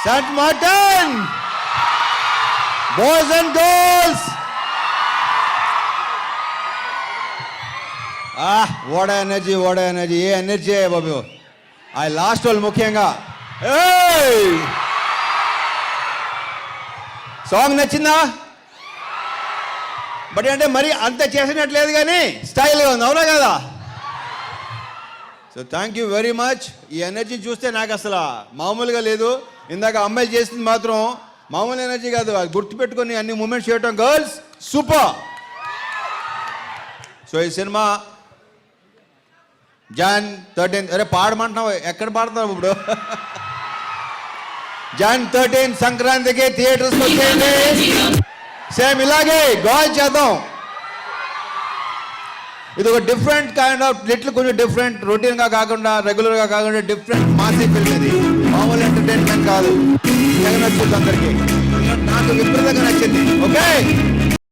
Cent Martin, boys and girls. వాడ energy, వాడ energy. ఏ ఎనర్జీ బాబు. ఆ లాస్ట్ వాళ్ళు ముఖ్యంగా. సాంగ్ నచ్చిందా? బట్ అంటే మరి అంత చేసినట్లేదు కానీ స్టైల్గా ఉంది, అవునా కదా? So thank you very much. ఈ ఎనర్జీ చూస్తే నాకు అసలు మామూలుగా లేదు. ఇందాక అమ్మాయిలు చేసింది మాత్రం మామూలు ఎనర్జీ కాదు, అది గుర్తుపెట్టుకొని అన్ని మూమెంట్స్ చేయటం. Girls super. సో ఈ సినిమా Jan 13th, అరే పాడమంటున్నావు, ఎక్కడ పాడుతున్నావు ఇప్పుడు? Jan 13th సంక్రాంతికి థియేటర్స్కి వచ్చేయండి. సేమ్ ఇలాగే గోల్ చేద్దాం. ఇది ఒక డిఫరెంట్ కైండ్ ఆఫ్ లిటిల్, కొంచెం డిఫరెంట్, రొటీన్గా కాకుండా, రెగ్యులర్గా కాకుండా డిఫరెంట్ మాసీ ఫిల్మ్. ఇది మామూలు ఎంటర్టైన్మెంట్ కాదు. నచ్చింది అందరికీ, నాకు విపరీతంగా నచ్చింది. ఓకే.